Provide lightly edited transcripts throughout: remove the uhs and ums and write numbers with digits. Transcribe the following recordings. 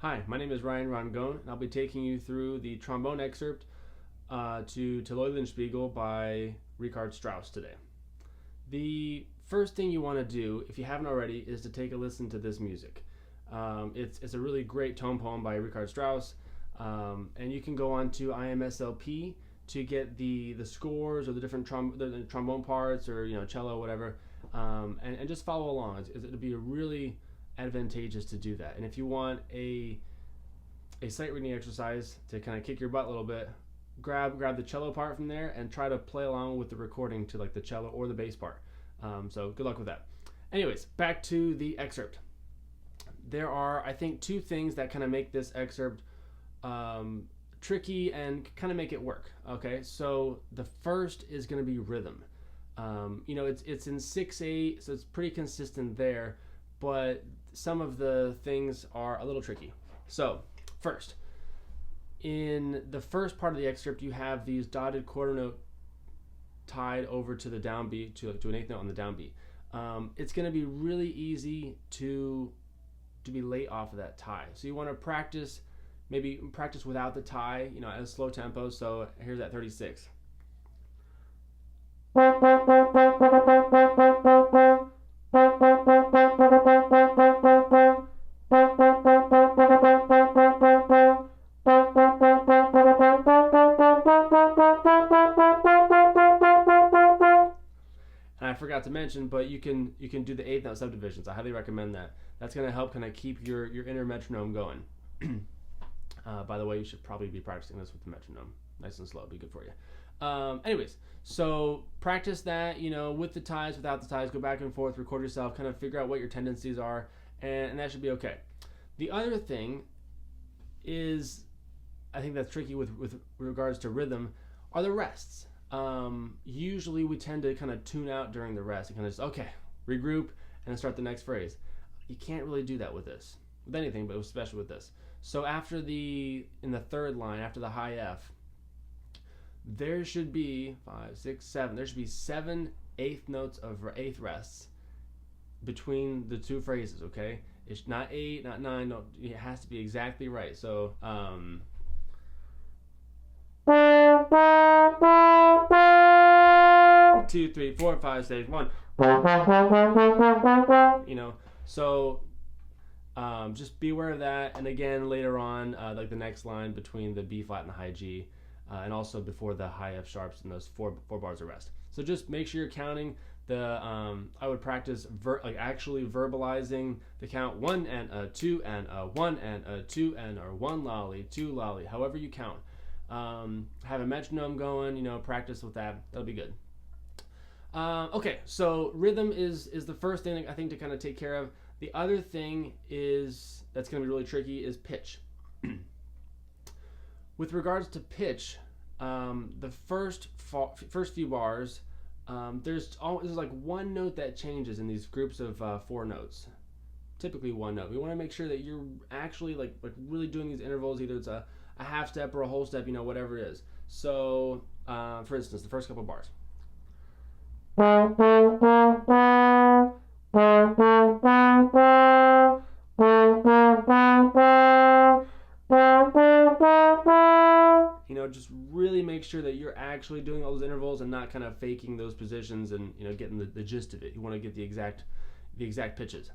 Hi, my name is Rongone, and I'll be taking you through the trombone excerpt to Leulenspiegel by Richard Strauss today. The first thing you want to do, if you haven't already, is to take a listen to this music. It's a really great tone poem by Richard Strauss, and you can go on to IMSLP to get the scores or the different the trombone parts or cello, whatever, and just follow along. It'll be a really advantageous to do that. And if you want a sight reading exercise to kind of kick your butt a little bit, grab the cello part from there and try to play along with the recording to like the cello or the bass part. So good luck with that. Anyways, back to the excerpt. There are, I think, two things that kind of make this excerpt tricky and kind of make it work. Okay, so the first is going to be rhythm. It's in 6/8, so it's pretty consistent there, but some of the things are a little tricky. So first, in the first part of the excerpt, you have these dotted quarter note tied over to the downbeat, to an eighth note on the downbeat. It's going to be really easy to be late off of that tie. So you want to maybe practice without the tie, at a slow tempo. So here's that 36. And I forgot to mention, but you can do the eighth note subdivisions. I highly recommend that. That's going to help kind of keep your inner metronome going. By the way, you should probably be practicing this with the metronome. Nice and slow, be good for you. Anyways, so practice that, with the ties, without the ties, go back and forth, record yourself, kind of figure out what your tendencies are, and that should be okay. The other thing is, I think that's tricky with regards to rhythm, are the rests. Usually we tend to kind of tune out during the rest and kind of just, okay, regroup and then start the next phrase. You can't really do that with anything, but especially with this. So in the third line, after the high F, there should be 5, 6, 7. There should be 7 eighth notes of eighth rests between the two phrases. Okay, it's not 8, not 9. No, it has to be exactly right. So 2, 3, 4, 5, 6, 1. So just be aware of that. And again, later on, like the next line between the B flat and the high G, and also before the high F sharps and those four bars of rest. So just make sure you're counting the. I would practice actually verbalizing the count 1 and a 2 and a 1 and a 2 and or 1 lolly, 2 lolly, however you count. Have a metronome going. Practice with that. That'll be good. Okay, so rhythm is the first thing I think to kind of take care of. The other thing that's going to be really tricky is pitch. With regards to pitch, the first few bars, there's like one note that changes in these groups of 4 notes. Typically one note. We want to make sure that you're actually like really doing these intervals. Either it's a half step or a whole step, whatever it is. So, for instance, the first couple bars. Just really make sure that you're actually doing all those intervals and not kind of faking those positions and getting the gist of it. You want to get the exact pitches.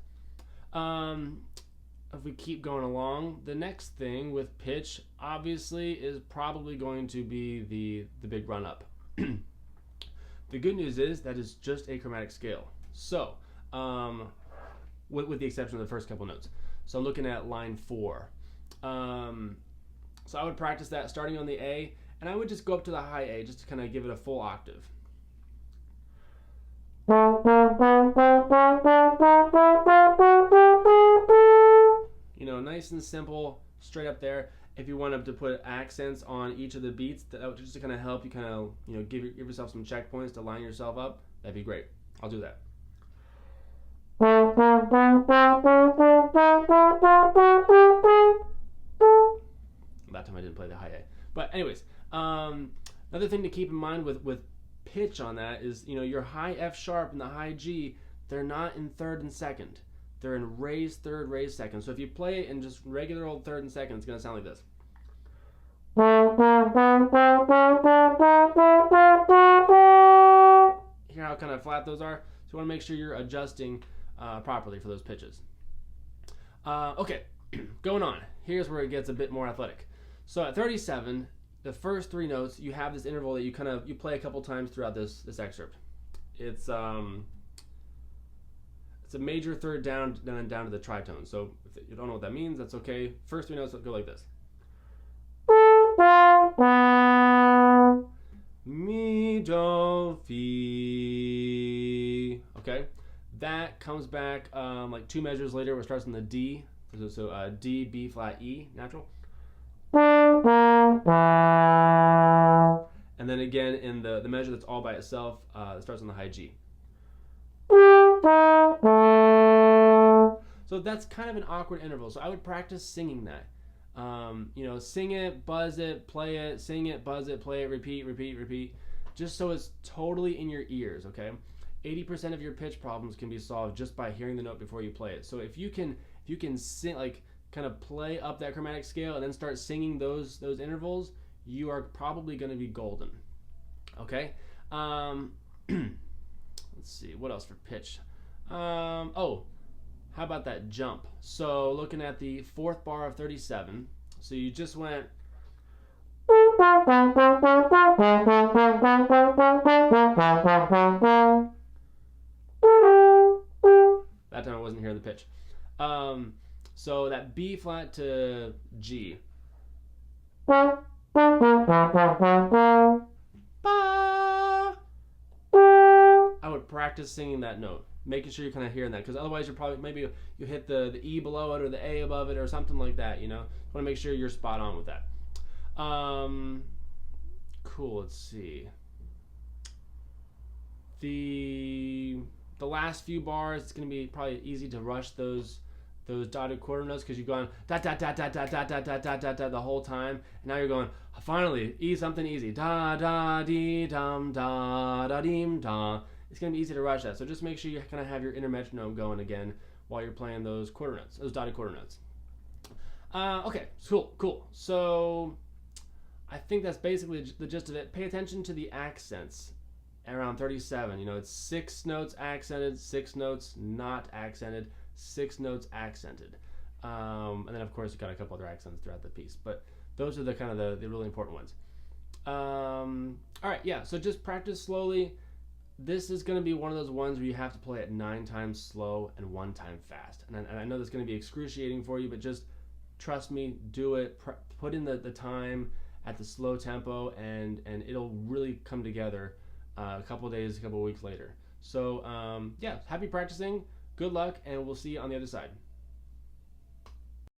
If we keep going along, the next thing with pitch obviously is probably going to be the big run up. The good news is that it's just a chromatic scale. So, with the exception of the first couple notes. So I'm looking at line 4. So I would practice that starting on the A And I would just go up to the high A just to kind of give it a full octave. You know, nice and simple, straight up there. If you want to put accents on each of the beats, that just to kind of help you kind of, you know, give yourself some checkpoints to line yourself up, that'd be great. I'll do that. That time I didn't play the high A. But anyways, another thing to keep in mind with pitch on that is, you know, your high F sharp and the high G, they're not in third and second. They're in raised third, raised second. So if you play it in just regular old third and second, it's going to sound like this. Hear how kind of flat those are? So you want to make sure you're adjusting properly for those pitches. Okay, going on. Here's where it gets a bit more athletic. So at 37, the first three notes, you have this interval that you play a couple times throughout this excerpt. It's a major third down, then down to the tritone. So if you don't know what that means, that's okay. First three notes go like this. Mi, do, fi. Okay, that comes back like two measures later where it starts in the D. So D, B flat, E, natural. And then again in the measure that's all by itself, it starts on the high G. So that's kind of an awkward interval. So I would practice singing that. You know, sing it, buzz it, play it, sing it, buzz it, play it, repeat, repeat, repeat. Just so it's totally in your ears, okay? 80% of your pitch problems can be solved just by hearing the note before you play it. So if you can sing, like kind of play up that chromatic scale and then start singing those intervals, you are probably going to be golden. Okay? Let's see, what else for pitch? Oh, how about that jump? So looking at the fourth bar of 37, so you just went. That time I wasn't hearing the pitch. So that B flat to G. Ba. I would practice singing that note, making sure you're kind of hearing that, because otherwise you're probably, maybe you hit the E below it or the A above it or something like that, you know. You want to make sure you're spot on with that. Cool, let's see. The last few bars, it's going to be probably easy to rush those dotted quarter notes because you've gone da da da da da da da da da da da the whole time, and now you're going finally E something easy, da da dee dum da da deem da. It's gonna be easy to rush that, so just make sure you kind of have your inner metronome going again while you're playing those quarter notes, those dotted quarter notes. Okay, cool. So I think that's basically the gist of it. Pay attention to the accents around 37. You know, it's 6 notes accented, 6 notes not accented, 6 notes accented, and then of course you got a couple other accents throughout the piece, but those are the kind of the really important ones. All right, yeah, so just practice slowly. This is going to be one of those ones where you have to play it 9 times slow and 1 time fast, and I know that's going to be excruciating for you, but just trust me, do it. Put in the time at the slow tempo, and it'll really come together a couple days, a couple weeks later. So yeah, happy practicing. Good luck, and we'll see you on the other side.